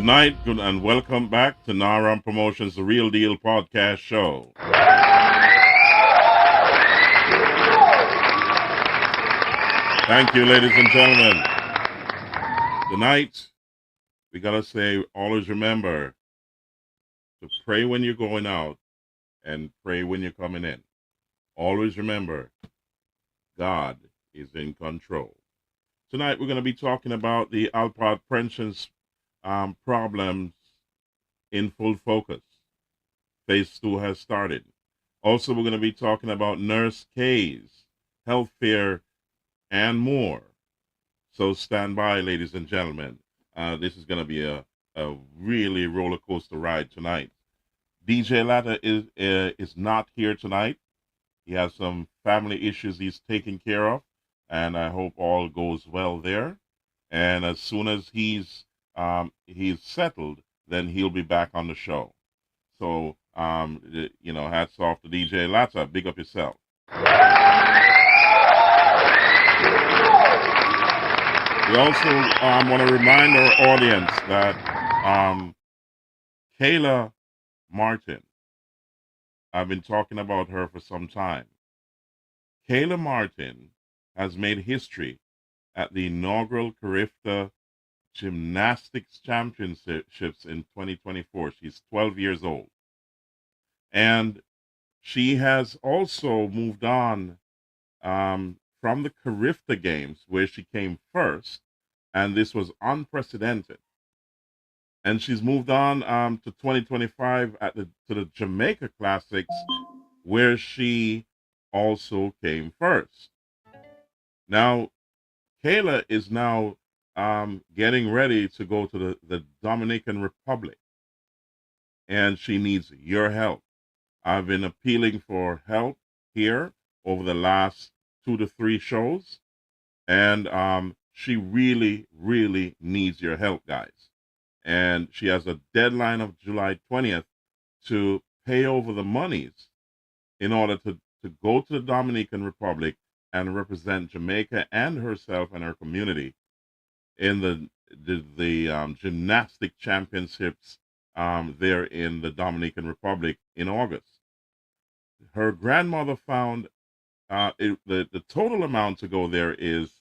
night, good, and welcome back to Naram Promotions, the Real Deal podcast show. Thank you, ladies and gentlemen. Tonight, we gotta say, always remember to pray when you're going out and pray when you're coming in. Always remember, God is in control. Tonight, we're going to be talking about the ALPART Pensions Problems in full focus. Phase 2 has started. Also, we're going to be talking about Nurse K's, health fair, and more. So stand by, ladies and gentlemen. This is going to be a really roller coaster ride tonight. DJ Latta is not here tonight. He has some family issues he's taking care of, and I hope all goes well there. And as soon as he's settled, then he'll be back on the show. So, hats off to DJ Latta. Big up yourself. We also want to remind our audience that Kayla Martin, I've been talking about her for some time. Kayla Martin has made history at the inaugural Carifta Gymnastics Championships in 2024. She's 12 years old. And she has also moved on from the Carifta Games, where she came first, and this was unprecedented. And she's moved on to 2025 to the Jamaica Classics, where she also came first. Now, Kayla is now getting ready to go to the Dominican Republic, and she needs your help. I've been appealing for help here over the last 2 to 3 shows, and she really, really needs your help, guys. And she has a deadline of July 20th to pay over the monies in order to go to the Dominican Republic and represent Jamaica and herself and her community in the gymnastic championships there in the Dominican Republic in August. Her grandmother found the total amount to go there is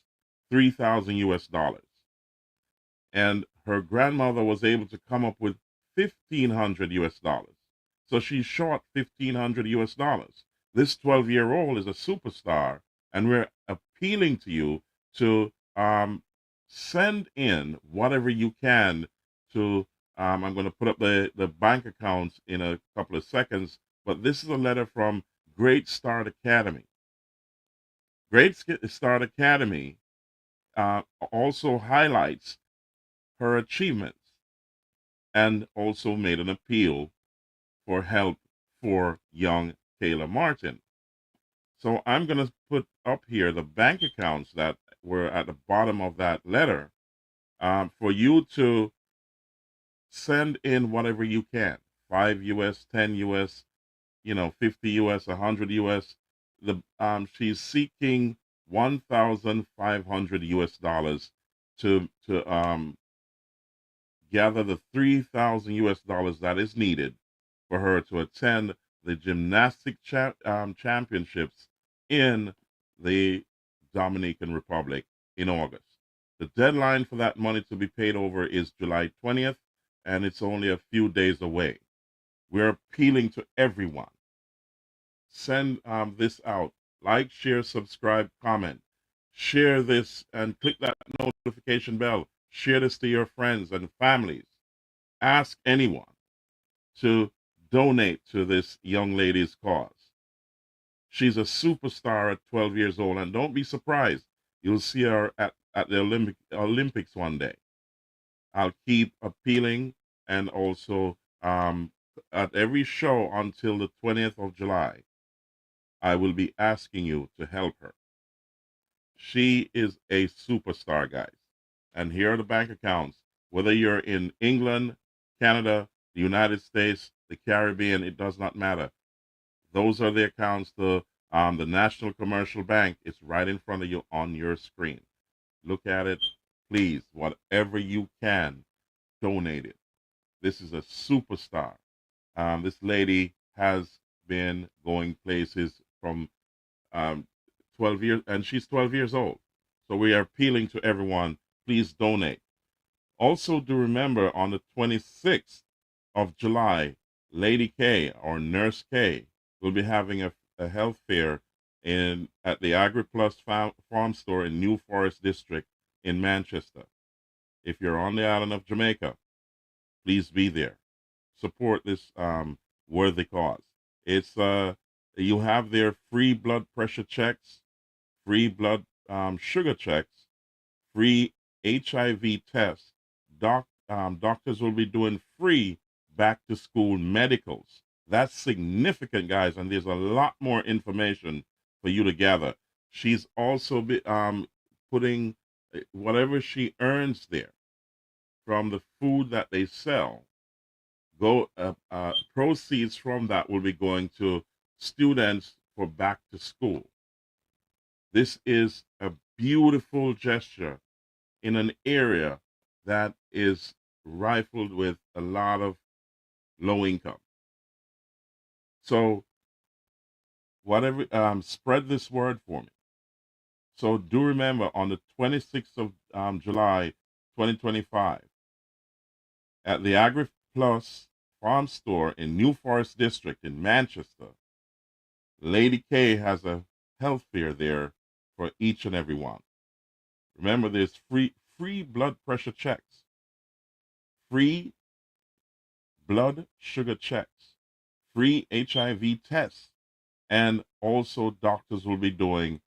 $3,000 US. And her grandmother was able to come up with $1,500 US. So she's short $1,500 US. This 12-year-old is a superstar, and we're appealing to you to send in whatever you can to, I'm going to put up the bank accounts in a couple of seconds, but this is a letter from Great Start Academy. Great Start Academy also highlights her achievements and also made an appeal for help for young Kayla Martin. So I'm going to put up here the bank accounts that were at the bottom of that letter for you to send in whatever you can. 5 US, 10 US, 50 US, 100 US. She's seeking $1,500 US to gather the $3,000 US that is needed for her to attend the gymnastic championships in the Dominican Republic in August. The deadline for that money to be paid over is July 20th, and it's only a few days away. We're appealing to everyone. Send this out. Like, share, subscribe, comment. Share this and click that notification bell. Share this to your friends and families. Ask anyone to donate to this young lady's cause. She's a superstar at 12 years old, and don't be surprised. You'll see her at the Olympics one day. I'll keep appealing, and also at every show until the 20th of July, I will be asking you to help her. She is a superstar, guys. And here are the bank accounts. Whether you're in England, Canada, the United States, the Caribbean, it does not matter. Those are the accounts to the National Commercial Bank. It's right in front of you on your screen. Look at it. Please, whatever you can, donate it. This is a superstar. This lady has been going places from um, 12 years, and she's 12 years old. So we are appealing to everyone, please donate. Also, do remember on the 26th of July, Lady K or Nurse K will be having a health fair at the AgriPlus Farm Store in New Forest District in Manchester. If you're on the island of Jamaica, please be there. Support this worthy cause. It's you have their free blood pressure checks, free blood sugar checks, free HIV tests. Doctors will be doing free back to school medicals. That's significant, guys, and there's a lot more information for you to gather. She's also putting whatever she earns there from the food that they sell. Proceeds from that will be going to students for back to school. This is a beautiful gesture in an area that is rifled with a lot of low income. So whatever, spread this word for me. So do remember on the 26th of July, 2025, at the AgriPlus Farm Store in New Forest District in Manchester, Lady K has a health fair there for each and every one. Remember, there's free blood pressure checks, free blood sugar checks, free HIV tests, and also doctors will be doing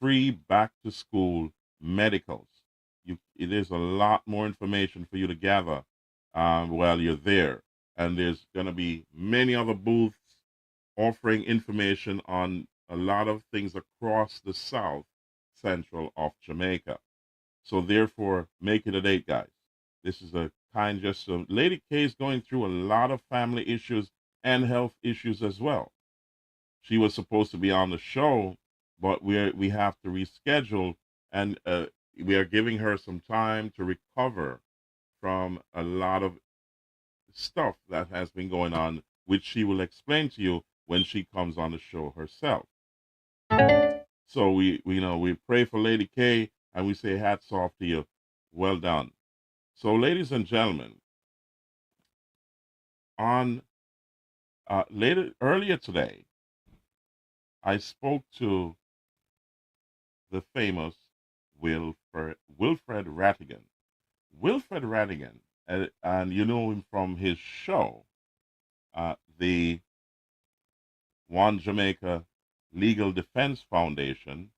free back to school medicals. There's a lot more information for you to gather while you're there. And there's going to be many other booths offering information on a lot of things across the south central of Jamaica. So therefore, make it a date, guys. This is a kind gesture. Lady K is going through a lot of family issues and health issues as well. She was supposed to be on the show, but we have to reschedule, and we are giving her some time to recover from a lot of stuff that has been going on, which she will explain to you when she comes on the show herself. So we pray for Lady K and we say hats off to you. Well done. So, ladies and gentlemen, on earlier today, I spoke to the famous Wilfred Rattigan. Wilfred Rattigan, and you know him from his show, the One Jamaica Legal Defence Foundation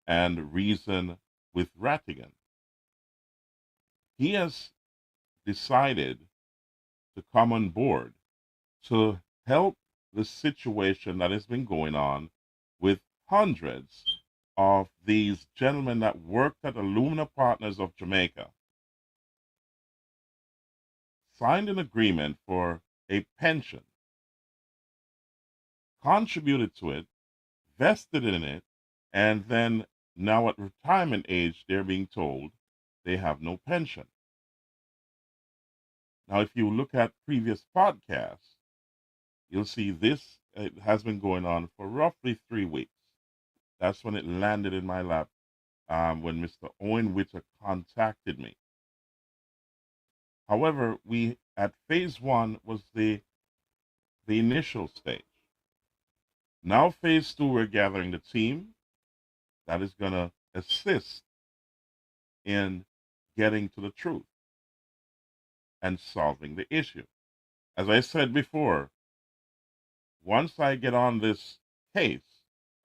and Reason with Rattigan. He has decided to come on board to help the situation that has been going on with hundreds of these gentlemen that worked at Alumina Partners of Jamaica, signed an agreement for a pension, contributed to it, vested in it, and then now at retirement age, they're being told they have no pension. Now, if you look at previous podcasts, you'll see this has been going on for roughly 3 weeks. That's when it landed in my lap when Mr. Owen Witter contacted me. However, we at phase one was the initial stage. Now phase two, we're gathering the team that is going to assist in getting to the truth and solving the issue. As I said before, once I get on this case,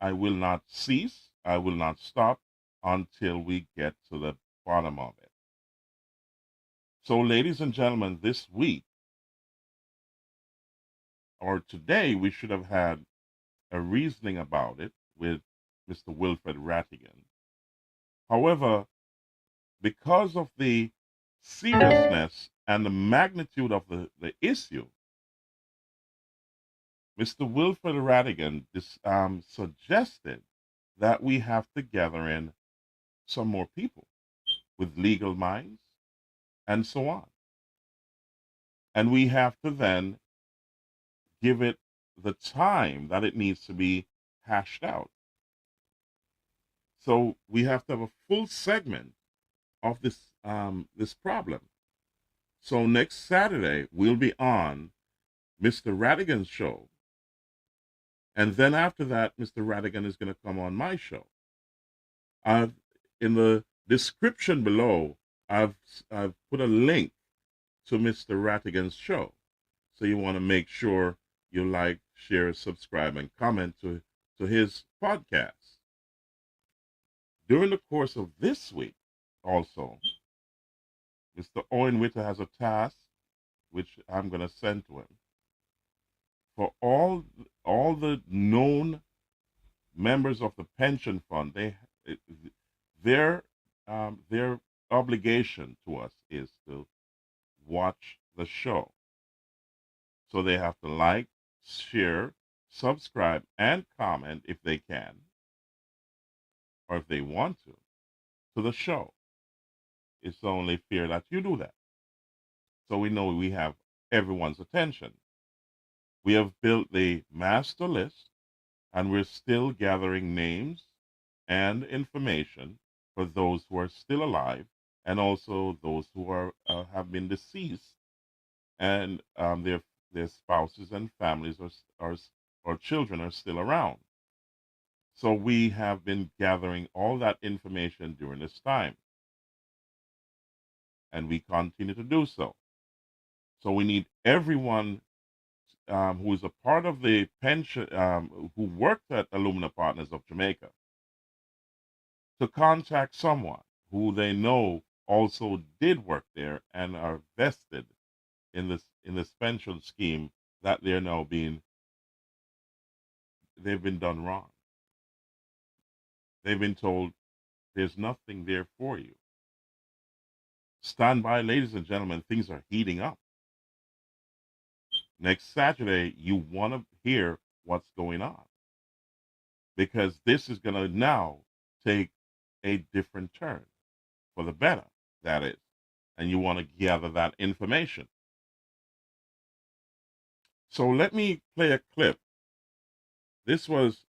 I will not cease, I will not stop until we get to the bottom of it. So, ladies and gentlemen, this week, or today, we should have had a reasoning about it with Mr. Wilfred Rattigan. However, because of the seriousness and the magnitude of the issue, Mr. Wilfred Rattigan suggested that we have to gather in some more people with legal minds and so on. And we have to then give it the time that it needs to be hashed out. So we have to have a full segment of this problem. So next Saturday we'll be on Mr. Rattigan's show, and then after that, Mr. Rattigan is going to come on my show. In the description below, I've put a link to Mr. Rattigan's show, so you want to make sure you like, share, subscribe, and comment to his podcast. During the course of this week, also, Mr. Owen Witter has a task which I'm going to send to him. For all the known members of the pension fund, their obligation to us is to watch the show. So they have to like, share, subscribe, and comment if they can, or if they want to the show. It's only fair that you do that, so we know we have everyone's attention. We have built the master list, and we're still gathering names and information for those who are still alive, and also those who are have been deceased, and their spouses and families or children are still around. So we have been gathering all that information during this time, and we continue to do so. So we need everyone who is a part of the pension, who worked at Alumina Partners of Jamaica, to contact someone who they know also did work there and are vested in this pension scheme that they're now they've been done wrong. They've been told there's nothing there for you. Stand by, ladies and gentlemen, things are heating up. Next Saturday, you want to hear what's going on, because this is going to now take a different turn for the better, that is, and you want to gather that information. So let me play a clip. This was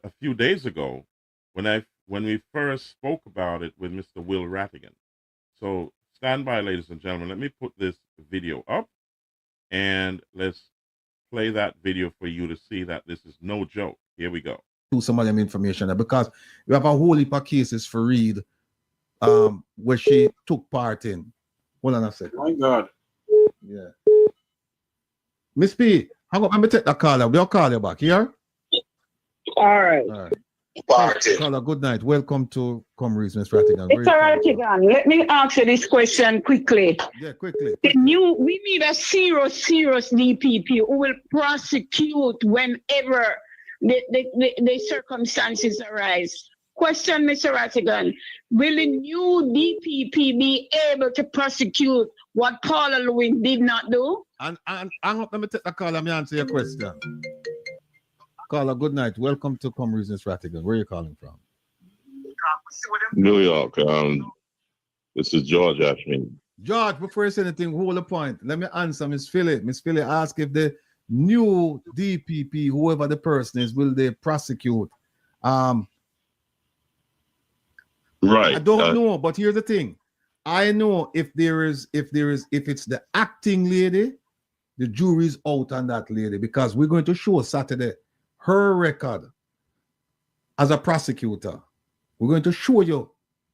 a few days ago when we first spoke about it with Mr. Will Rattigan. So stand by, ladies and gentlemen. Let me put this video up, and let's play that video for you to see that this is no joke. Here we go. Some of them information, because we have a whole heap of cases for read where she took part in. Hold on a second. My God. Yeah. Miss P, hang up, let me take that caller. We'll call you back here. All right. Caller, good night. Welcome to Comrades, Ms. Rattigan. Mr. Rattigan, let me ask you this question quickly. Yeah, quickly. We need a serious DPP who will prosecute whenever the circumstances arise. Question, Mr. Rattigan, will the new DPP be able to prosecute what Paula Lewin did not do? And let me take the call and answer your question. Caller, good night. Welcome to Comrades, Ms. Rattigan. Where are you calling from? New York. This is George Ashmeade. George, before you say anything, hold a point. Let me answer Miss Philly. Miss Philly asked if the new DPP, whoever the person is, will they prosecute? Right. I don't know, but here's the thing. I know if it's the acting lady, the jury's out on that lady, because we're going to show Saturday her record as a prosecutor. We're going to show you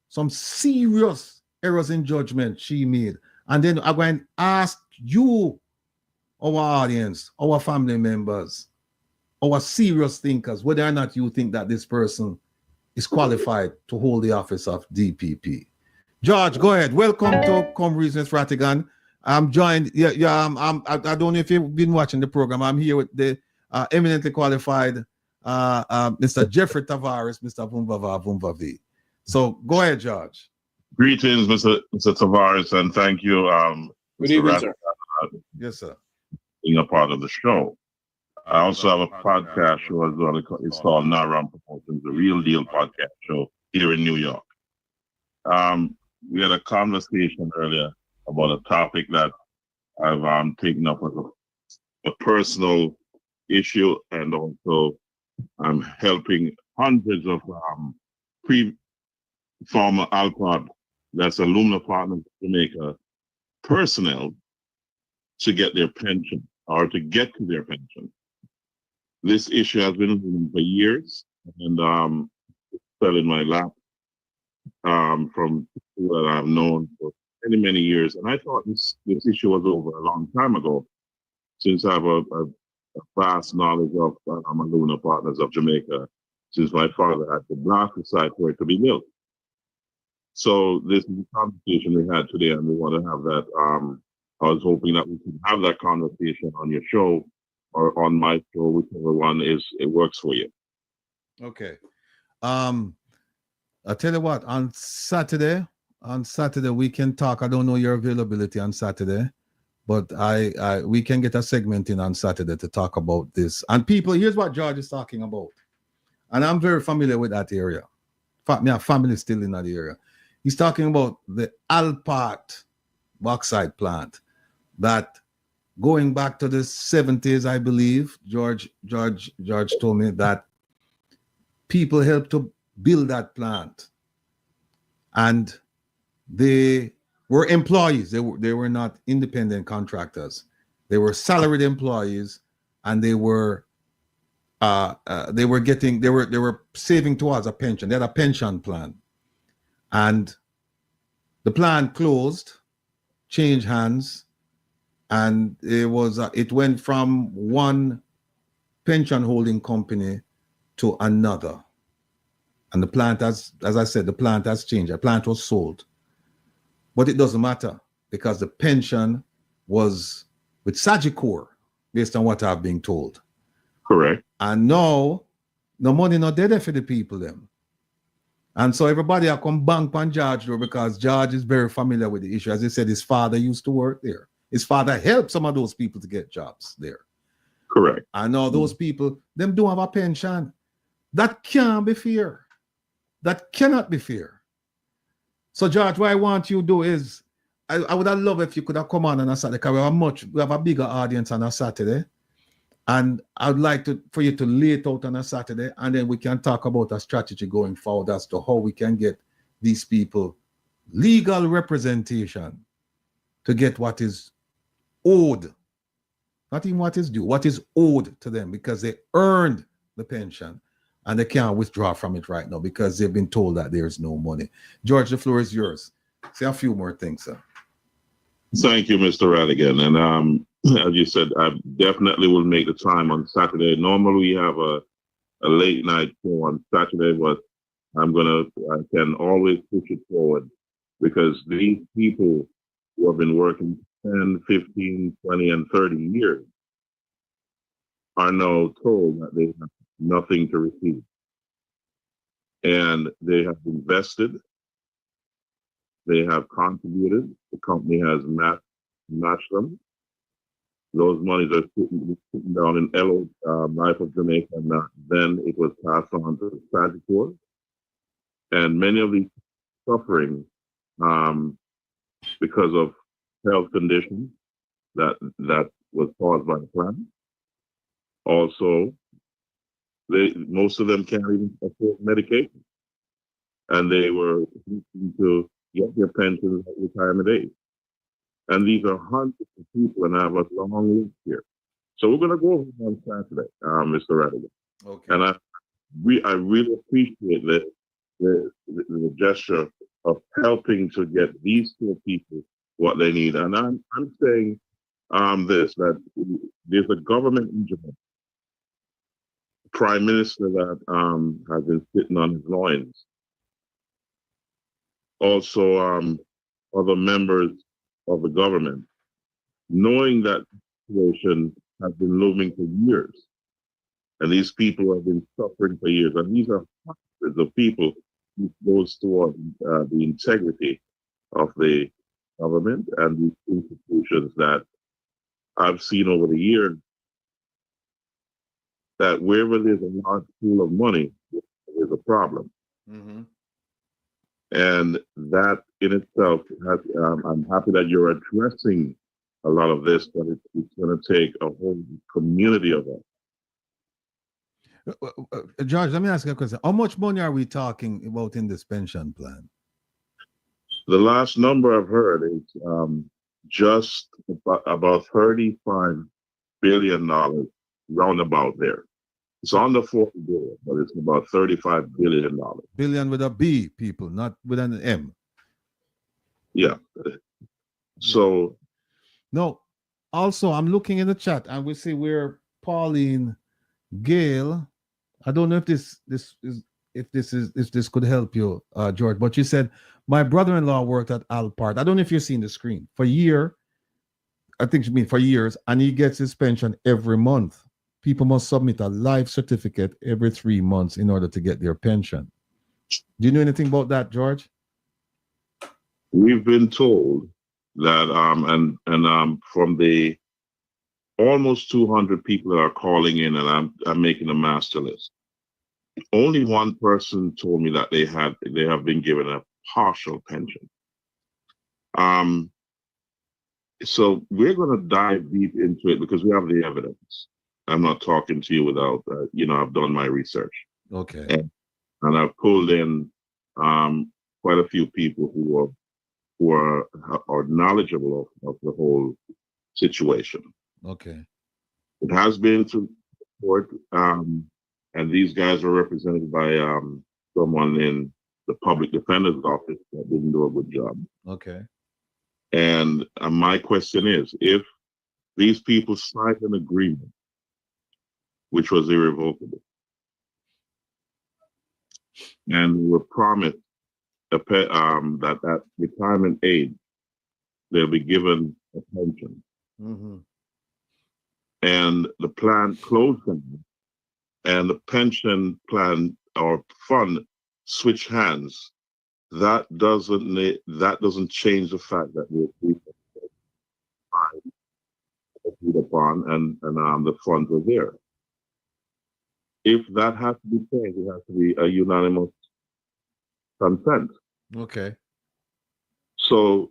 some serious errors in judgment she made. And then I'm going to ask you, our audience, our family members, our serious thinkers, whether or not you think that this person is qualified to hold the office of DPP. George, go ahead. Welcome to Comrades, Ms. Rattigan. I'm joined. I don't know if you've been watching the program. I'm here with the eminently qualified Mr. Jeffrey Tavares, Mr. Vumvavi. So go ahead, George. Greetings, Mr. Tavares, and thank you, Good Mr. evening, Rattigan, sir. Yes, sir. being a part of the show. I also have a podcast show as well. It's called Naram Promotions, the Real Deal podcast show here in New York. We had a conversation earlier about a topic that I've taken up as a personal issue, and also I'm helping hundreds of former ALPART, that's Alumni Partners of Jamaica, personnel to get their pension or to get to their pension. This issue has been for years, and fell in my lap from people that I've known for many, many years. And I thought this issue was over a long time ago, since I have a vast knowledge of Alumni Partners of Jamaica, since my father had to blast the site for it to be built. So this is the conversation we had today, and we want to have that. I was hoping that we could have that conversation on your show or on my show, whichever one it works for you. Okay. I tell you what, on Saturday we can talk. I don't know your availability on Saturday, but we can get a segment in on Saturday to talk about this. And people, here's what George is talking about. And I'm very familiar with that area. In fact, my family is still in that area. He's talking about the ALPART bauxite plant that, going back to the 70s, I believe, George told me that people helped to build that plant, and they were employees. They were not independent contractors. They were salaried employees, and they were saving towards a pension. They had a pension plan, and the plan closed, changed hands, and it went from one pension holding company to another. And the plant has, as I said, the plant has changed. The plant was sold. But it doesn't matter, because the pension was with Sagicor, based on what I've been told. Correct. And now, the money not there for the people them. And so everybody will come bank on George, though, because George is very familiar with the issue. As he said, his father used to work there. His father helped some of those people to get jobs there. Correct. And now those people, them don't have a pension. That can't be fair. That cannot be fair. So, George, what I want you to do is, I would have loved if you could have come on a Saturday, because we have a bigger audience on a Saturday. And I'd like for you to lay it out on a Saturday, and then we can talk about a strategy going forward as to how we can get these people legal representation to get what is owed. Not even what is due, what is owed to them, because they earned the pension. And they can't withdraw from it right now because they've been told that there's no money. George, the floor is yours. Say a few more things, sir. Thank you, Mr. Rattigan. And as you said, I definitely will make the time on Saturday. Normally we have a late night show on Saturday, but I can always push it forward, because these people who have been working 10, 15, 20, and 30 years are now told that they have nothing to receive. And they have invested, they have contributed, the company has matched them. Those monies are sitting down in Life of Jamaica, and then it was passed on to Sagicor. And many of these suffering because of health conditions that was caused by the plan. Also, most of them can't even afford medication, and they were looking to get their pensions at retirement age. And these are hundreds of people, and I have a long list here. So we're going to go over on Saturday, Mr. Rattigan. Okay. And I really appreciate the gesture of helping to get these two people what they need. And I'm saying that there's a government in Jamaica, Prime Minister that has been sitting on his loins. Also, other members of the government, knowing that situation has been looming for years, and these people have been suffering for years, and these are hundreds of people who goes toward the integrity of the government and these institutions that I've seen over the years, that wherever there's a large pool of money, there's a problem. Mm-hmm. And that in itself has, I'm happy that you're addressing a lot of this, but it's going to take a whole community of us. George, let me ask you a question. How much money are we talking about in this pension plan? The last number I've heard is just about $35 billion, roundabout there. It's under $40 billion, but it's about $35 billion. Billion with a B, people, not with an M. Yeah. So. No. Also, I'm looking in the chat, and we see where Pauline Gale. I don't know if this could help you, George, but you said my brother-in-law worked at ALPART. I don't know if you've seen the screen for a year. I think you mean for years, and he gets his pension every month. People must submit a life certificate every 3 months in order to get their pension. Do you know anything about that, George? We've been told that, and from the almost 200 people that are calling in, and I'm making a master list. Only one person told me that they have been given a partial pension. So we're going to dive deep into it because we have the evidence. I'm not talking to you without, I've done my research. Okay. And I've pulled in quite a few people who are knowledgeable of the whole situation. Okay. It has been to court, and these guys are represented by someone in the public defender's office that didn't do a good job. Okay. And my question is, if these people signed an agreement, which was irrevocable, and were promised that at retirement age, they'll be given a pension, Mm-hmm. and the plan closed them, and the pension plan or fund switch hands, that doesn't change the fact that we're agreed upon, and the funds are there. If that has to be changed, it has to be a unanimous consent. Okay. So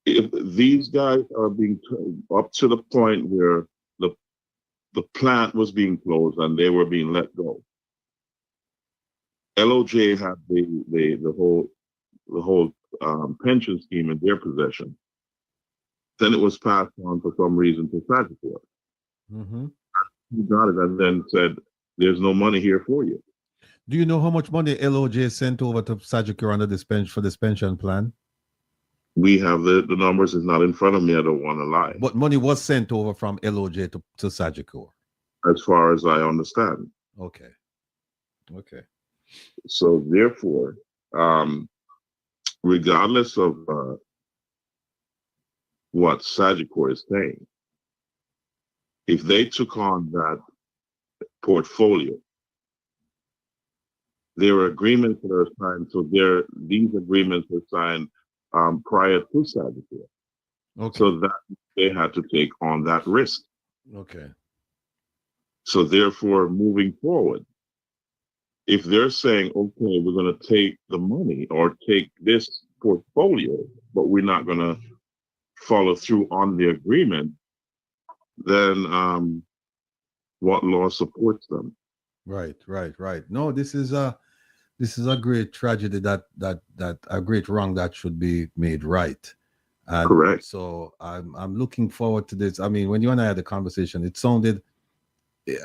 if these guys are being up to the point where the plant was being closed and they were being let go, LOJ had the whole pension scheme in their possession. Then it was passed on for some reason to Sagicor. Mm-hmm. He got it and then said, "There's no money here for you." Do you know how much money LOJ sent over to Sagicor under this for this pension plan? We have the numbers. Is not in front of me. I don't want to lie. But money was sent over from LOJ to Sagicor, as far as I understand. Okay. Okay. So therefore, regardless of what Sagicor is saying, if they took on that portfolio, there were agreements that are signed. So these agreements were signed prior to Sagicor. Okay. So that they had to take on that risk. Okay. So therefore, moving forward, if they're saying, okay, we're going to take the money or take this portfolio, but we're not going to follow through on the agreement, then what law supports them? Right. No, this is a great tragedy that a great wrong that should be made right. And correct. So I'm looking forward to this. I mean, when you and I had the conversation,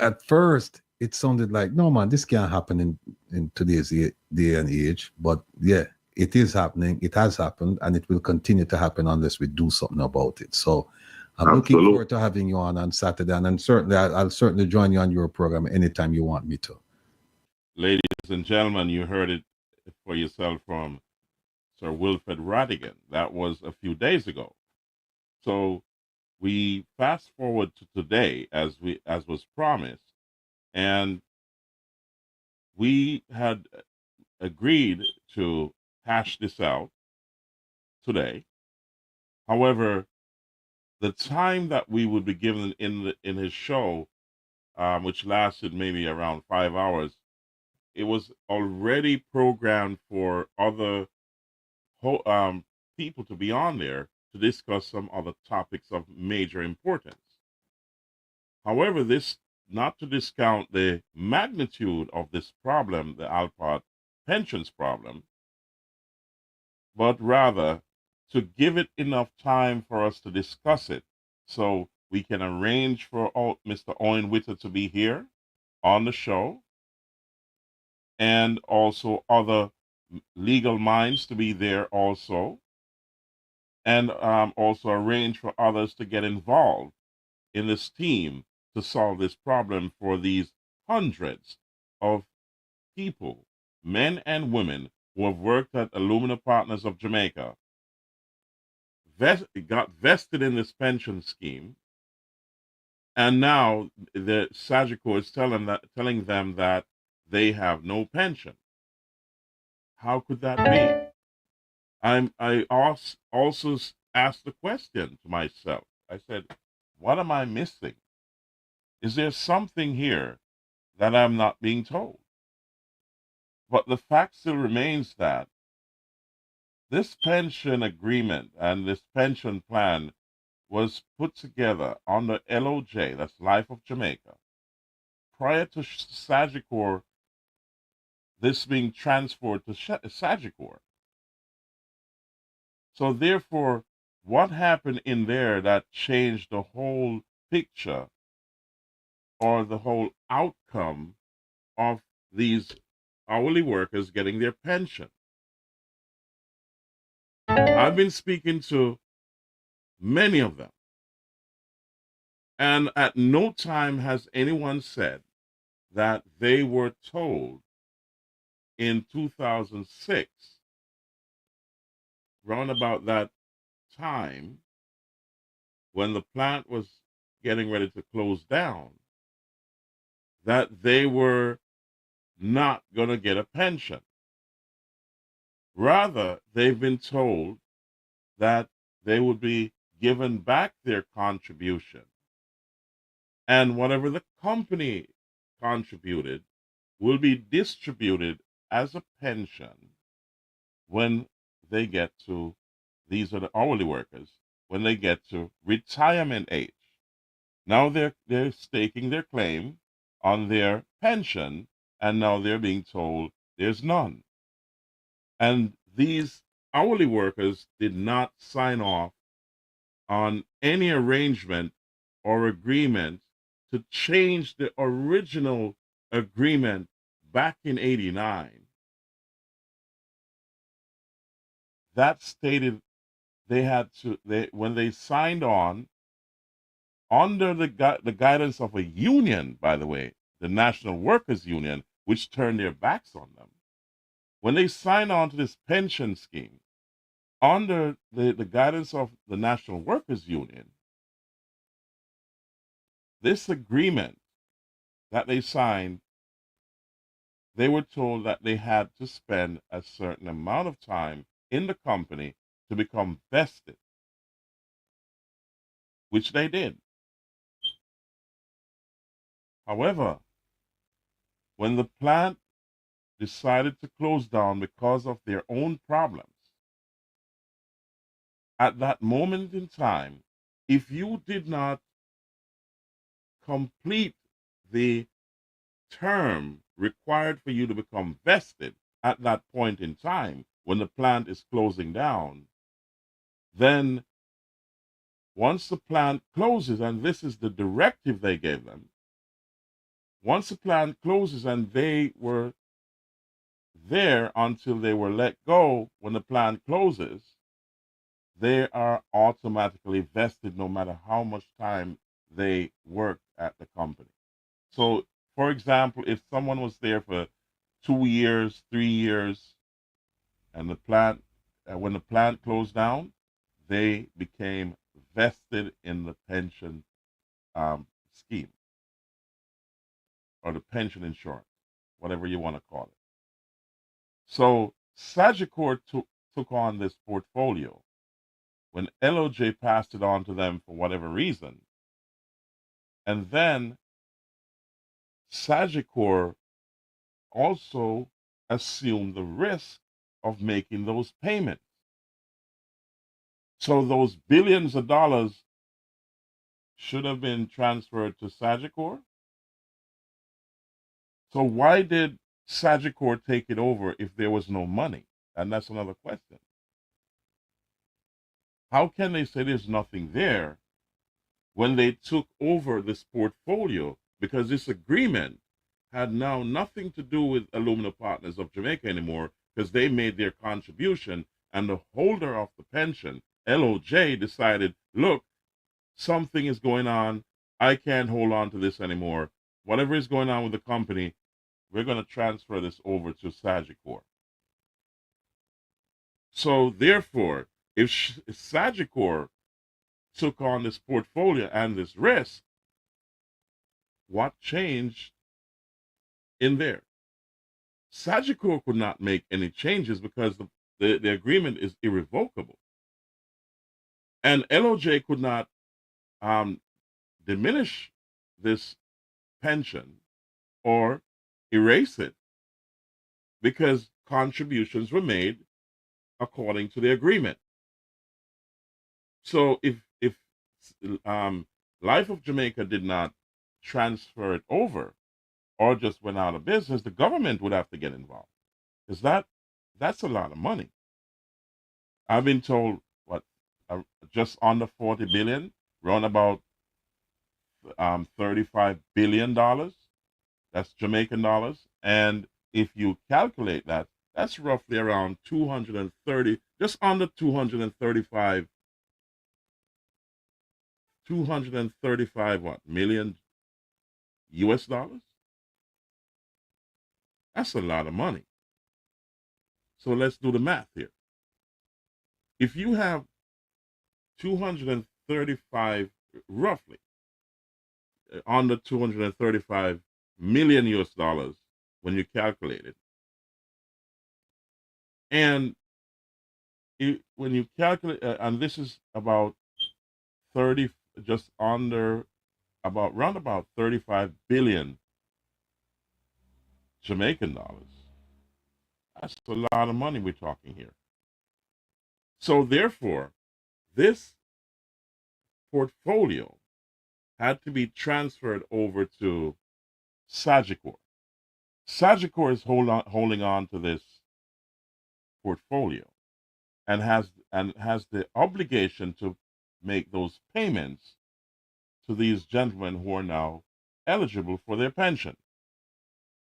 at first it sounded like, no man, this can't happen in today's day and age. But yeah, it is happening. It has happened, and it will continue to happen unless we do something about it. So I'm looking forward to having you on Saturday, and certainly I'll certainly join you on your program anytime you want me to. Ladies and gentlemen, you heard it for yourself from Sir Wilfred Rattigan. That was a few days ago. So we fast forward to today, as was promised, and we had agreed to hash this out today. However, the time that we would be given in his show, which lasted maybe around 5 hours, it was already programmed for other people to be on there, to discuss some other topics of major importance. However, this not to discount the magnitude of this problem, the ALPART pensions problem, but rather to give it enough time for us to discuss it so we can arrange for Mr. Owen Witter to be here on the show and also other legal minds to be there also, and also arrange for others to get involved in this team to solve this problem for these hundreds of people, men and women, who have worked at Alumina Partners of Jamaica, got vested in this pension scheme, and now the Sagicor is telling them that they have no pension. How could that be? I also asked the question to myself. I said, what am I missing? Is there something here that I'm not being told? But the fact still remains that this pension agreement and this pension plan was put together under LOJ, that's Life of Jamaica, prior to Sagicor, this being transferred to Sagicor. So therefore, what happened in there that changed the whole picture or the whole outcome of these hourly workers getting their pension? I've been speaking to many of them, and at no time has anyone said that they were told in 2006, round about that time, when the plant was getting ready to close down, that they were not going to get a pension. Rather, they've been told that they would be given back their contribution, and whatever the company contributed will be distributed as a pension when they get to, these are the hourly workers, when they get to retirement age. Now they're staking their claim on their pension, and now they're being told there's none. And these hourly workers did not sign off on any arrangement or agreement to change the original agreement back in 89. That stated they had to, when they signed on, under the guidance of a union, by the way, the National Workers Union, which turned their backs on them, when they signed on to this pension scheme, under the guidance of the National Workers Union, this agreement that they signed, they were told that they had to spend a certain amount of time in the company to become vested, which they did. However, when the plant decided to close down because of their own problems, at that moment in time, if you did not complete the term required for you to become vested at that point in time when the plant is closing down, then once the plant closes, and this is the directive they gave them, once the plant closes and they were there until they were let go when the plant closes, they are automatically vested no matter how much time they worked at the company. So, for example, if someone was there for 2 years, 3 years, and the plant, when the plant closed down, they became vested in the pension scheme or the pension insurance, whatever you want to call it. So Sagicor took on this portfolio. When LOJ passed it on to them for whatever reason, and then Sagicor also assumed the risk of making those payments. So those billions of dollars should have been transferred to Sagicor. So why did Sagicor take it over if there was no money? And that's another question. How can they say there's nothing there when they took over this portfolio? Because this agreement had now nothing to do with Alumina Partners of Jamaica anymore, because they made their contribution, and the holder of the pension, LOJ, decided, look, something is going on. I can't hold on to this anymore. Whatever is going on with the company, we're going to transfer this over to Sagicor. So therefore, if Sagicor took on this portfolio and this risk, what changed in there? Sagicor could not make any changes because the agreement is irrevocable. And LOJ could not diminish this pension or erase it because contributions were made according to the agreement. So if Life of Jamaica did not transfer it over or just went out of business, the government would have to get involved, because that's a lot of money. I've been told just under 40 billion, around about $35 billion. That's Jamaican dollars. And if you calculate that, that's roughly around 230, just under 235 million US dollars. That's a lot of money. So let's do the math here. If you have 235, roughly under 235 million US dollars when you calculate it, and when you calculate, and this is about 30, just under about round about 35 billion Jamaican dollars. That's a lot of money we're talking here. So therefore, this portfolio had to be transferred over to Sagicor. Sagicor is holding on to this portfolio and has the obligation to make those payments to these gentlemen who are now eligible for their pension.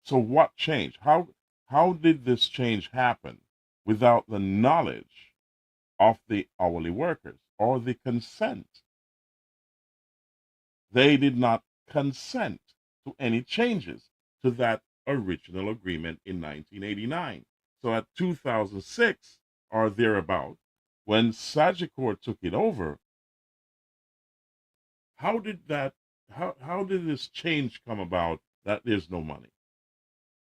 So what changed? How did this change happen without the knowledge of the hourly workers or the consent? They did not consent to any changes to that original agreement in 1989. So at 2006 or thereabout, when Sagicor took it over, how did this change come about that there's no money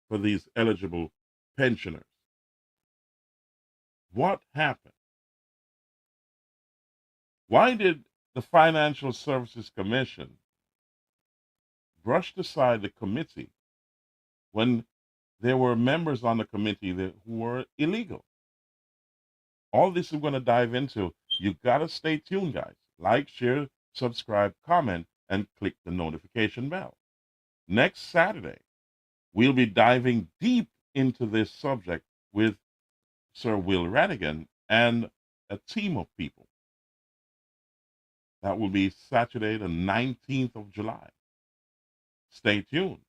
for these eligible pensioners? What happened? Why did the Financial Services Commission brushed aside the committee when there were members on the committee who were illegal? All this we're going to dive into. You got to stay tuned, guys. Like, share, subscribe, comment, and click the notification bell. Next Saturday, we'll be diving deep into this subject with Sir Will Rattigan and a team of people. That will be Saturday, the 19th of July. Stay tuned.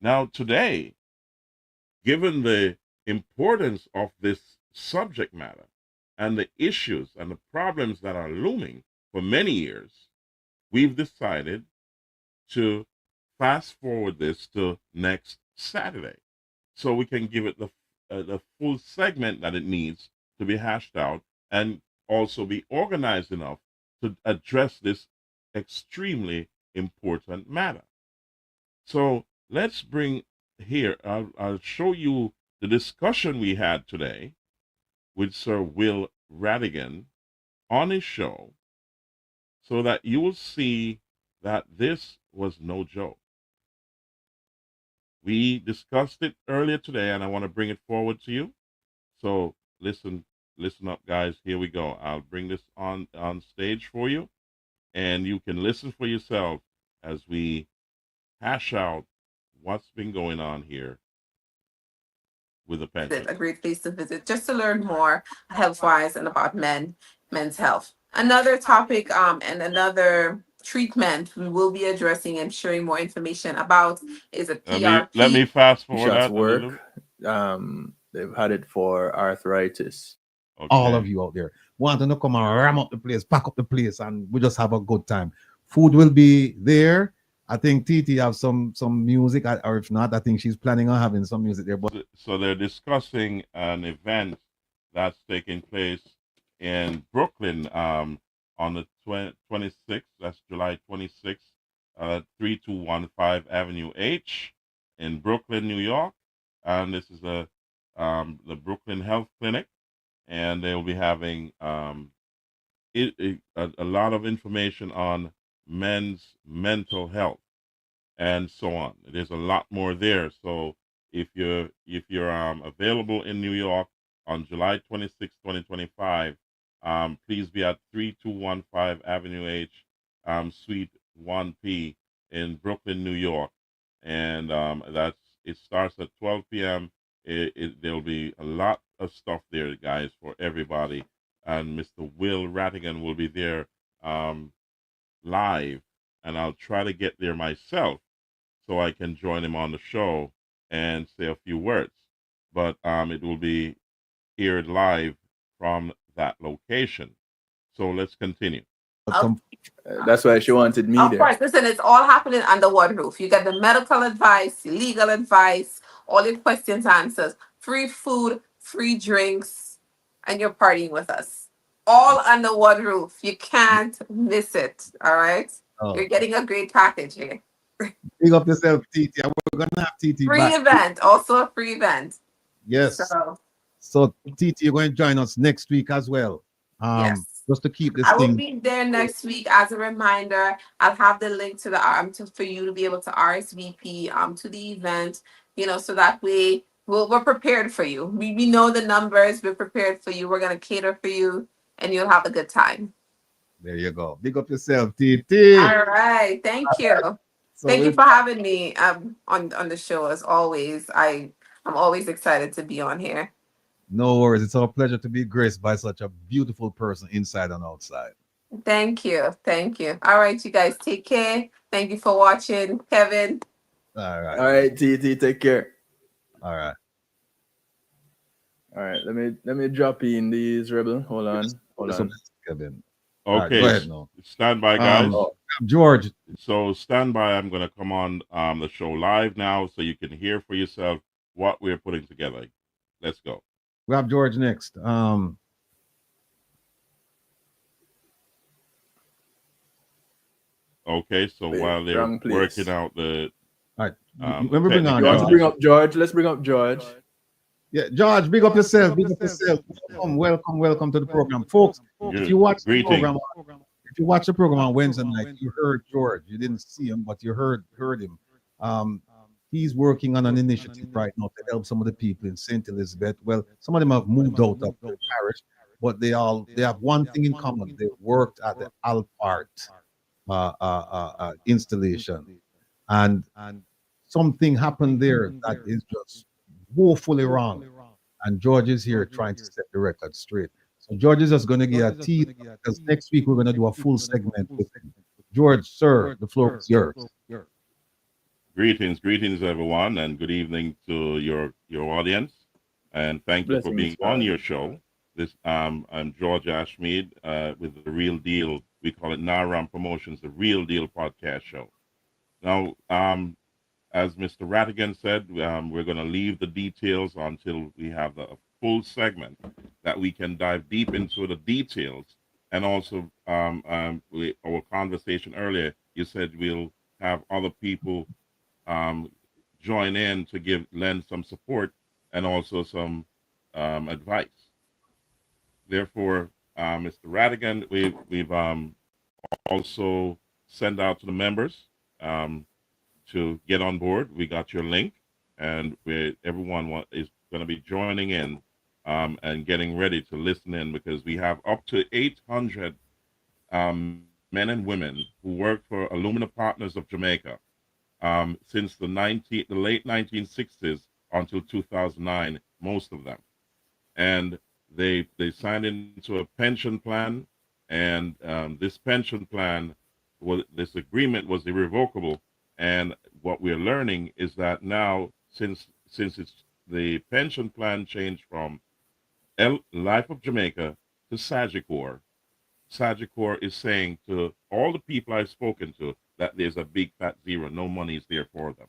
Now, today, given the importance of this subject matter and the issues and the problems that are looming for many years, we've decided to fast forward this to next Saturday so we can give it the full segment that it needs to be hashed out and also be organized enough to address this extremely important matter. So let's bring here, I'll show you the discussion we had today with Sir Will Rattigan on his show so that you will see that this was no joke. We discussed it earlier today and I want to bring it forward to you. So listen listen up, guys. Here we go. I'll bring this on stage for you, and you can listen for yourself as we hash out what's been going on here with the pension. A great place to visit just to learn more health-wise and about men's health. Another topic and another treatment we will be addressing and sharing more information about is a PRP. Let me fast forward Shots that work. a little. They've had it for arthritis. Okay. All of you out there want to come and ram up the place, pack up the place, and we just have a good time. Food will be there. I think TT have some music, or if not, I think she's planning on having some music there. But So they're discussing an event that's taking place in Brooklyn on the 26th. That's July 26th, 3215 Avenue H in Brooklyn, New York. And this is the Brooklyn Health Clinic, and they will be having a lot of information on men's mental health and so on. There's a lot more there. So if you're available in New York on July 26, 2025, please be at 3215 Avenue H, Suite 1P in Brooklyn, New York. And it starts at 12 p.m. There'll be a lot of stuff there, guys, for everybody. And Mr. Will Rattigan will be there live, and I'll try to get there myself so I can join him on the show and say a few words. But it will be aired live from that location. So let's continue. That's why she wanted me Of there. course, listen, it's all happening under one roof. You get the medical advice, legal advice, all your questions answers, free food, free drinks, and you're partying with us. All under one roof. You can't miss it. All right? You're getting a great package here. big up yourself, TT. We're gonna have TT Free back. event, also a free event. Yes. So TT, you're going to join us next week as well. Yes. Just to keep this I will thing. be there next week. As a reminder, I'll have the link to the for you to be able to RSVP to the event, so that way we're prepared for you. We know the numbers, we're prepared for you, we're gonna cater for you, and you'll have a good time. There you go. Big up yourself, TT. All right, thank you. So Thank you for having me on the show as always. I'm always excited to be on here. No worries. It's our pleasure to be graced by such a beautiful person inside and outside. Thank you. Thank you. All right, you guys take care. Thank you for watching. Kevin. All right. All right, TT, take care. All right. All right, let me drop in these Rebel. Hold on. Kevin. Okay, Right, go ahead now. Stand by, guys. George. So stand by. I'm going to come on the show live now so you can hear for yourself what we're putting together. Let's go. We have George next. Okay, so while they're wrong place. working out the All right. When we bring on You want to George. bring up George? Let's bring up George. Yeah, George, big up yourself. Big up yourself. Welcome to the program, folks. If you watch the program, on Wednesday night, you heard George. You didn't see him, but you heard him. He's working on an initiative right now to help some of the people in St. Elizabeth. Well, some of them have moved out of the parish, but they have one thing in common. They worked at the ALPART installation, and something happened there that is just woefully wrong. And George is here trying to set the record straight. So George is just going to get a teeth, because next week we're going to do a full segment with him. George, sir, the floor is yours. Greetings, everyone, and good evening to your audience. And thank you for being on your show. I'm George Ashmeade with The Real Deal. We call it Naram Promotions, The Real Deal podcast show. Now, as Mr. Rattigan said, we're going to leave the details until we have a full segment that we can dive deep into the details. And also, our conversation earlier, you said we'll have other people join in to lend some support and also some advice. Therefore, Mr. Rattigan, we've also sent out to the members to get on board. We got your link, and everyone is going to be joining in and getting ready to listen in, because we have up to 800 men and women who work for Alumina Partners of Jamaica since the late 1960s until 2009, most of them. And they signed into a pension plan, and this pension plan this agreement was irrevocable. And what we're learning is that now, since it's the pension plan changed from Life of Jamaica to Sagicor, Sagicor is saying to all the people I've spoken to that there's a big fat zero, no money is there for them.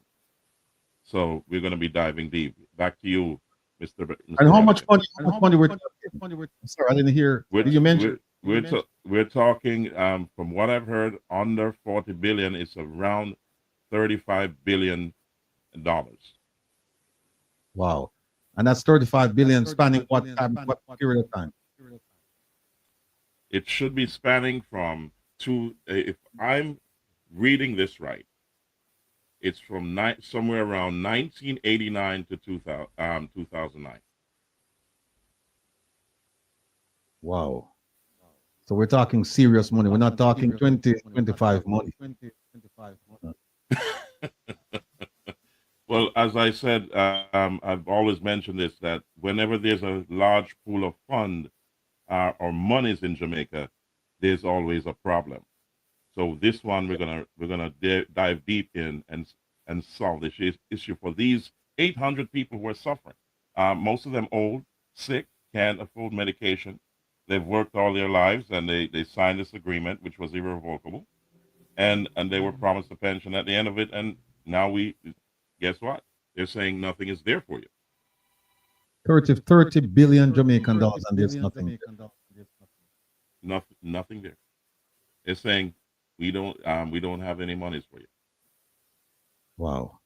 So we're going to be diving deep. Back to you, Mr. And how much Rattigan. money? How much money we're sorry, I didn't hear. Did you mention? We're talking, from what I've heard, under 40 billion. It's around $35 billion. Wow. And that's 35 billion spanning what time, what period of time? It should be spanning from if I'm reading this right, it's from somewhere around 1989 to 2009. Wow. So we're talking serious money. We're not talking 2025 money. Well, as I said, I've always mentioned this, that whenever there's a large pool of fund or monies in Jamaica, there's always a problem. So this one we're gonna dive deep in and solve this issue for these 800 people who are suffering. Most of them old, sick, can't afford medication. They've worked all their lives, and they signed this agreement, which was irrevocable, and they were promised a pension at the end of it. And now guess what? They're saying nothing is there for you. 30 billion Jamaican dollars, and there's nothing. Nothing there. They're saying we don't have any monies for you. Wow.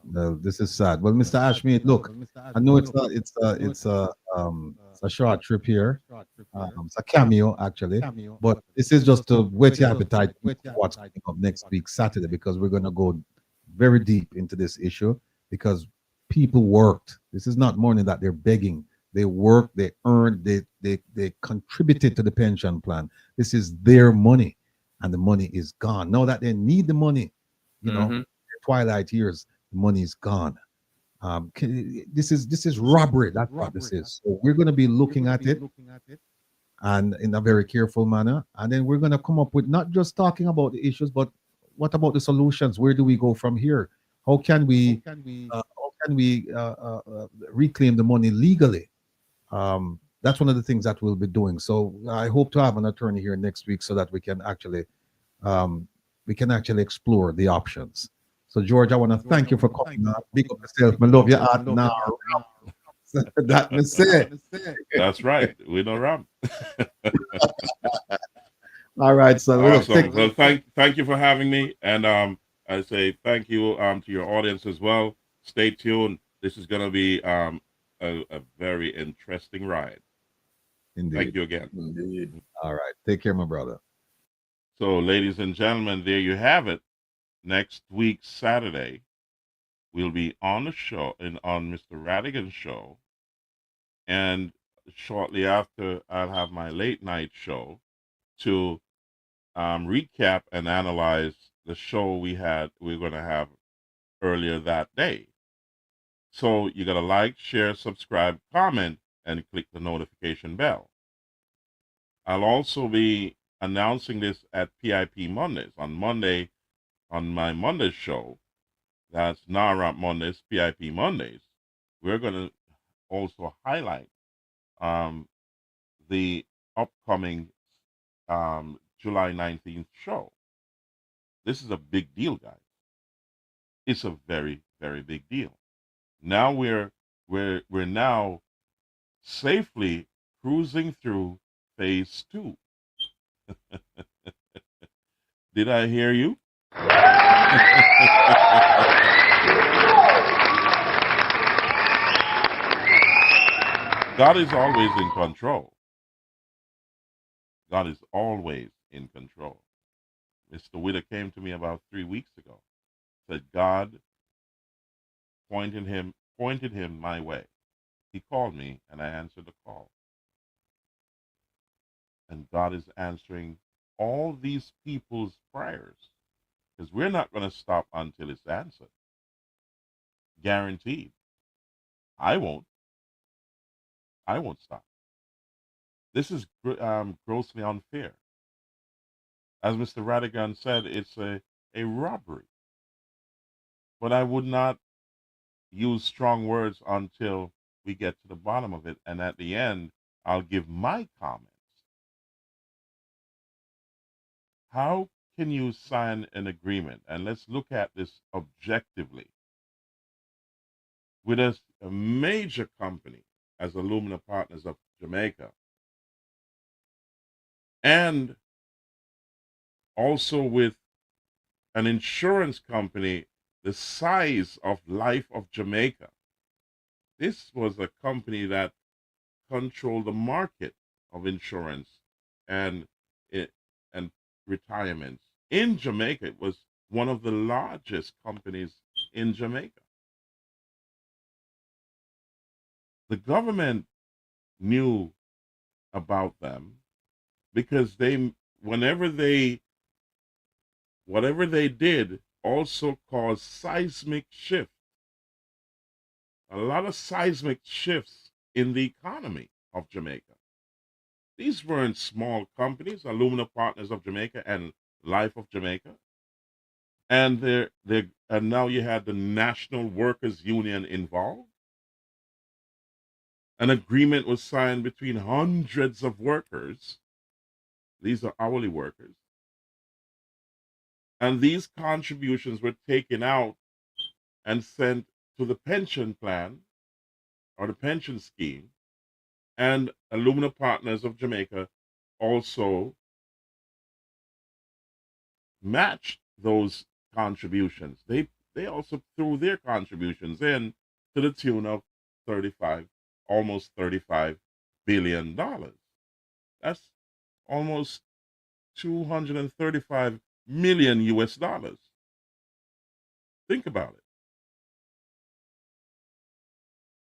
No, this is sad. Well, Mr. Ashmeade, look, I know it's a short trip here. It's a cameo, actually, but this is just to whet your appetite for what's coming up next week, Saturday, because we're going to go very deep into this issue, because people worked. This is not money that they're begging. They worked, they earned, they contributed to the pension plan. This is their money, and the money is gone. Now that they need the money, you know, twilight years, the money is gone. This is robbery. That's what this is. So we're going to be looking at it, and in a very careful manner, and then we're going to come up with not just talking about the issues, but what about the solutions? Where do we go from here? How can we reclaim the money legally? That's one of the things that we'll be doing. So I hope to have an attorney here next week so that we can actually explore the options. So George, I want to thank you for coming. Big up yourself. I love your art now. That me say. That's right. We don't run. All right, so awesome. Well, thank you for having me, and I say thank you to your audience as well. Stay tuned. This is going to be a very interesting ride. Indeed. Thank you again. Indeed. All right. Take care, my brother. So, ladies and gentlemen, there you have it. Next week, Saturday, we'll be on the show on Mr. Rattigan's show. And shortly after, I'll have my late night show to recap and analyze the show we're going to have earlier that day. So you got to like, share, subscribe, comment, and click the notification bell. I'll also be announcing this at PIP Mondays. On Monday, on my Monday show, that's NARA Mondays, PIP Mondays, we're going to also highlight the upcoming July 19th show. This is a big deal, guys. It's a very, very big deal. Now we're now safely cruising through phase 2. Did I hear you? God is always in control. God is always in control. Mr. Witter came to me about 3 weeks ago. Said God pointed him my way. he called me and I answered the call. And God is answering all these people's prayers because we're not going to stop until it's answered. Guaranteed. I won't. I won't stop. This is grossly unfair. As Mr. Rattigan said, it's a robbery. But I would not use strong words until we get to the bottom of it. And at the end, I'll give my comments. How can you sign an agreement? And let's look at this objectively. With a major company as Alumina Partners of Jamaica, and also with an insurance company the size of Life of Jamaica. This was a company that controlled the market of insurance and retirements in Jamaica. It was one of the largest companies in Jamaica. The government knew about them because whatever they did also caused seismic shift. A lot of seismic shifts in the economy of Jamaica. These weren't small companies, Alumina Partners of Jamaica and Life of Jamaica. And and now you had the National Workers Union involved. An agreement was signed between hundreds of workers. These are hourly workers. And these contributions were taken out and sent to the pension plan or the pension scheme. And Alumina Partners of Jamaica also matched those contributions. They also threw their contributions in to the tune of almost $35 billion. That's almost 235 million US dollars. Think about it.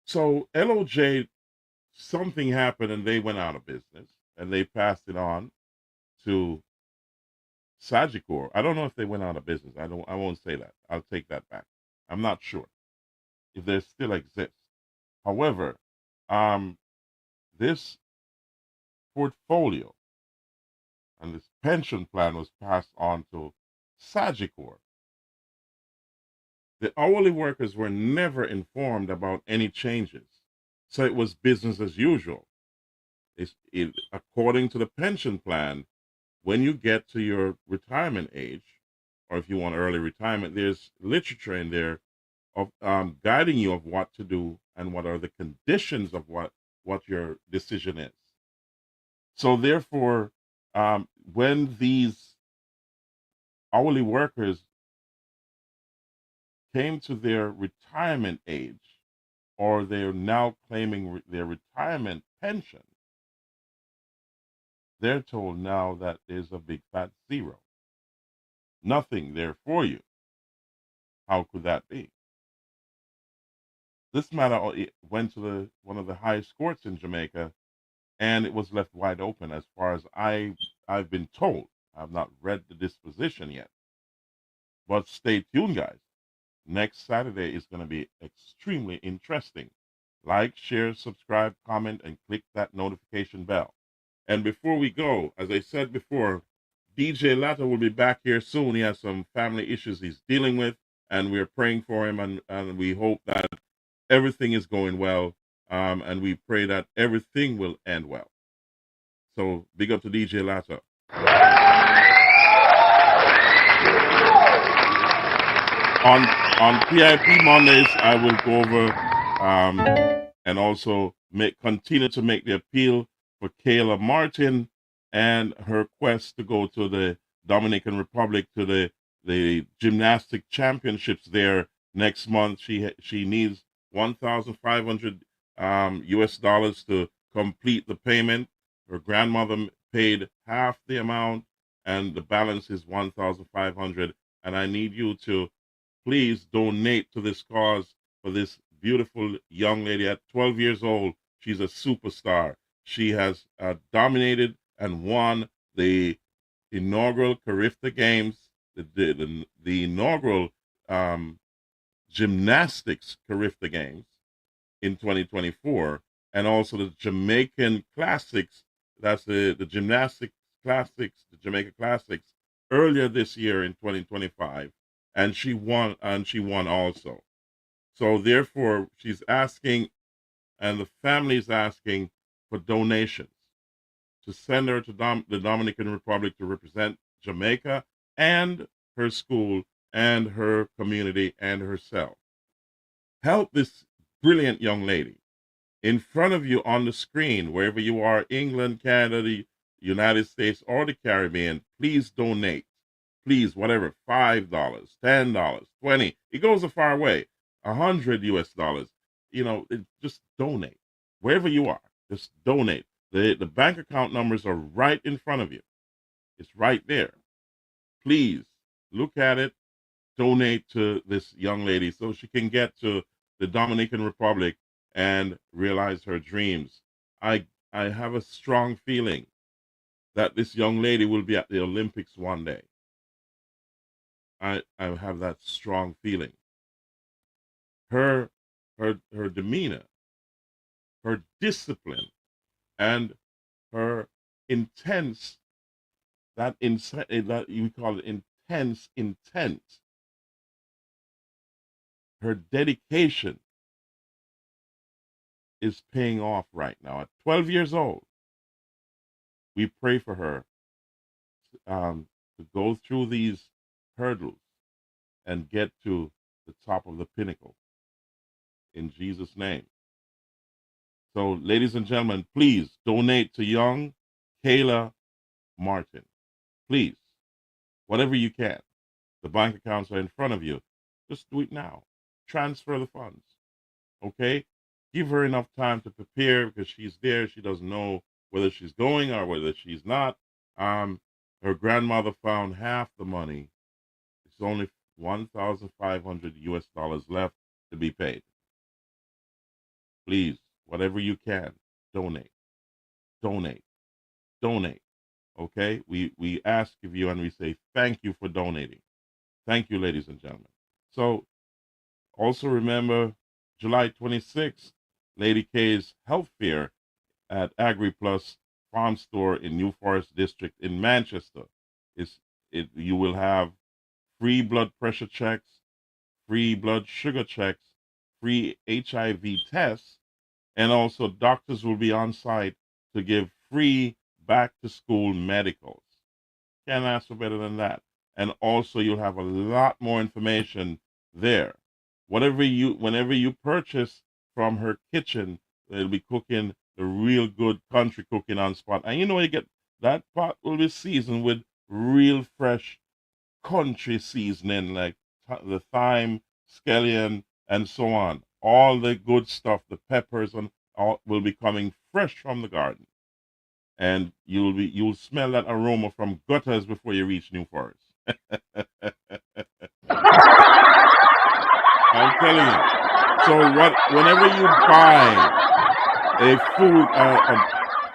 So LOJ, something happened and they went out of business and they passed it on to Sagicor. I don't know if they went out of business. I won't say that. I'll take that back. I'm not sure if they still exist. However, this portfolio and this pension plan was passed on to Sagicor. The hourly workers were never informed about any changes, so it was business as usual. According to the pension plan, when you get to your retirement age, or if you want early retirement, there's literature in there of guiding you of what to do and what are the conditions of what your decision is. So therefore, when these hourly workers came to their retirement age, or they're now claiming their retirement pension, they're told now that there's a big fat zero. Nothing there for you. How could that be? This matter went to one of the highest courts in Jamaica, and it was left wide open as far as I've been told. I've not read the disposition yet. But stay tuned, guys. Next Saturday is going to be extremely interesting. Like, share, subscribe, comment, and click that notification bell. And before we go, as I said before, DJ Latta will be back here soon. He has some family issues he's dealing with, and we're praying for him, and we hope that everything is going well, and we pray that everything will end well. So big up to DJ Latta. On PIP Mondays, I will go over and also continue to make the appeal for Kayla Martin and her quest to go to the Dominican Republic to the gymnastic championships there next month. She needs $1,500 US dollars to complete the payment. Her grandmother paid half the amount, and the balance is $1,500. And I need you to please donate to this cause for this beautiful young lady at 12 years old. She's a superstar. She has dominated and won the inaugural Carifta Games, the inaugural gymnastics Carifta Games in 2024, and also the Jamaican Classics. That's the gymnastics classics, the Jamaica Classics, earlier this year in 2025, and she won. And she won also. So therefore, she's asking, and the family is asking for donations to send her to the Dominican Republic to represent Jamaica and her school and her community and herself. Help this brilliant young lady. In front of you on the screen, wherever you are, England, Canada, the United States, or the Caribbean, please donate. Please, whatever, $5, $10, $20. It goes a far way. $100. Just donate. Wherever you are, just donate. The bank account numbers are right in front of you. It's right there. Please look at it. Donate to this young lady so she can get to the Dominican Republic and realize her dreams. I have a strong feeling that this young lady will be at the Olympics one day. I have that strong feeling. Her demeanor, her discipline, and her intense, that you call it intense intent, her dedication is paying off right now. At 12 years old, we pray for her to go through these hurdles and get to the top of the pinnacle in Jesus' name. So, ladies and gentlemen, please donate to young Kayla Martin. Please, whatever you can. The bank accounts are in front of you. Just do it now. Transfer the funds. Okay? Give her enough time to prepare because she's there. She doesn't know whether she's going or whether she's not. Her grandmother found half the money. It's only $1,500 left to be paid. Please, whatever you can, donate. Donate. Donate. Okay? We ask of you and we say thank you for donating. Thank you, ladies and gentlemen. So also remember July 26th, Lady K's Health Fair at AgriPlus Farm Store in New Forest District in Manchester. You will have free blood pressure checks, free blood sugar checks, free HIV tests, and also doctors will be on site to give free back-to-school medicals. Can't ask for better than that. And also you'll have a lot more information there. Whenever you purchase from her kitchen, they'll be cooking the real good country cooking on spot. And you get that pot will be seasoned with real fresh country seasoning like the thyme, scallion, and so on. All the good stuff, the peppers and all will be coming fresh from the garden. And you'll smell that aroma from gutters before you reach New Forest. I'm telling you. So whenever you buy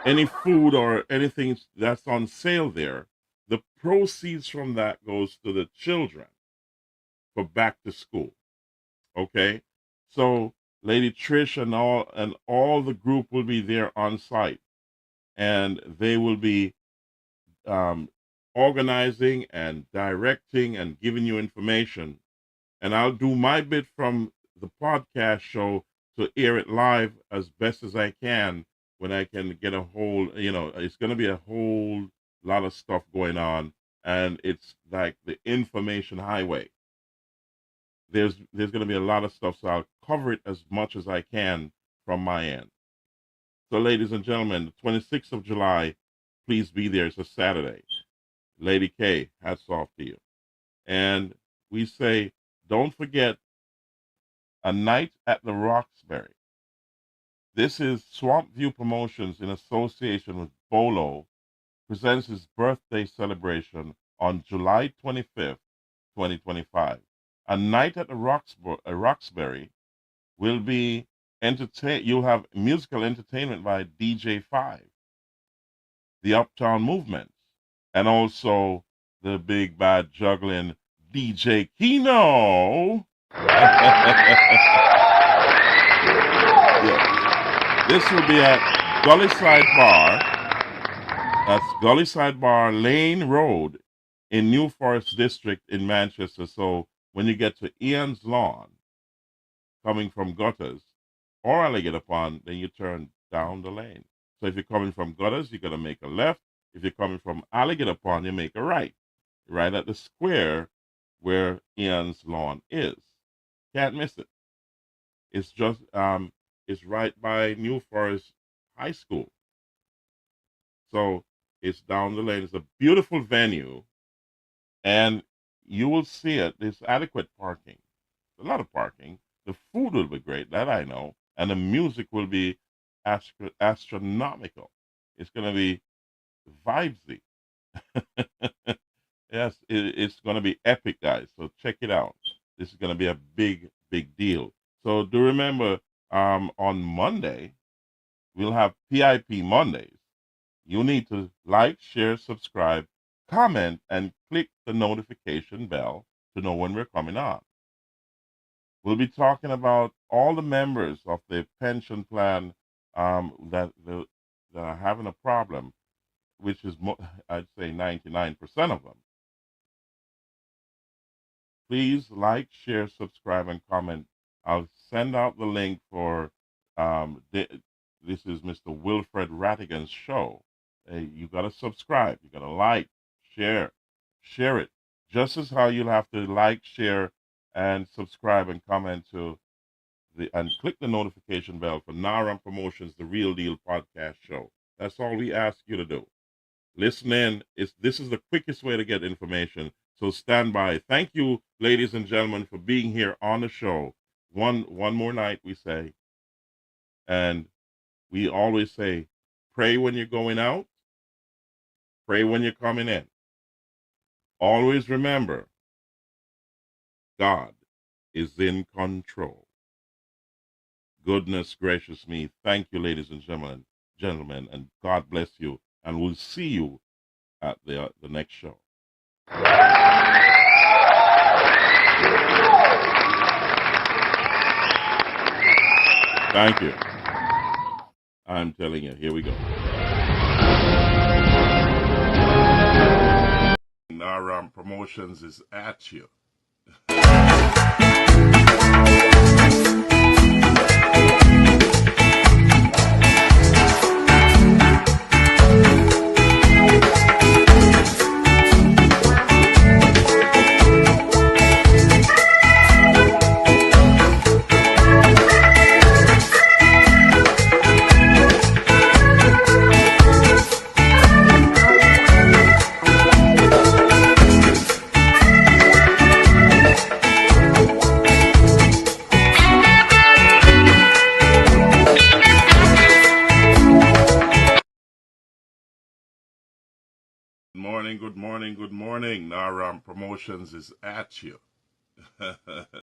any food or anything that's on sale there, the proceeds from that goes to the children for back to school. Okay, so Lady Trish and all the group will be there on site, and they will be organizing and directing and giving you information. And I'll do my bit from the podcast show to air it live as best as I can when I can get a whole, it's going to be a whole lot of stuff going on. And it's like the information highway. There's going to be a lot of stuff, so I'll cover it as much as I can from my end. So, ladies and gentlemen, the 26th of July, please be there. It's a Saturday. Lady K, hats off to you. And we say, don't forget A Night at the Roxbury. This is Swamp View Promotions in association with Bolo presents his birthday celebration on July 25th, 2025. A Night at the Roxbury will be you'll have musical entertainment by DJ 5, the Uptown Movement, and also the big bad juggling DJ Kino. Yes. This will be at Gully Side Bar. That's Gully Side Bar, Lane Road in New Forest District in Manchester. So when you get to Ian's Lawn, coming from Gutters or Alligator Pond, then you turn down the lane. So if you're coming from Gutters, you're going to make a left. If you're coming from Alligator Pond, you make a right. Right at the square where Ian's Lawn is. Can't miss it. It's just it's right by New Forest High School. So it's down the lane. It's a beautiful venue, and you will see it. There's adequate parking. A lot of parking. The food will be great, that I know, and the music will be astronomical. It's going to be vibesy. Yes, it's going to be epic, guys. So check it out. This is going to be a big, big deal. So do remember, on Monday, we'll have PIP Mondays. You need to like, share, subscribe, comment, and click the notification bell to know when we're coming on. We'll be talking about all the members of the pension plan that are having a problem, which is, I'd say, 99% of them. Please like, share, subscribe, and comment. I'll send out the link for this is Mr. Wilfred Rattigan's show. You got to subscribe. You got to like, share it. Just as how you'll have to like, share, and subscribe and comment to and click the notification bell for Naram Promotions, the Real Deal podcast show. That's all we ask you to do. Listen in. This is the quickest way to get information. So stand by. Thank you, ladies and gentlemen, for being here on the show. One more night, we say. And we always say, pray when you're going out. Pray when you're coming in. Always remember, God is in control. Goodness gracious me. Thank you, ladies and gentlemen, and God bless you. And we'll see you at the next show. Thank you. I'm telling you, here we go. Naram Promotions is at you. Good morning. Naram Promotions is at you.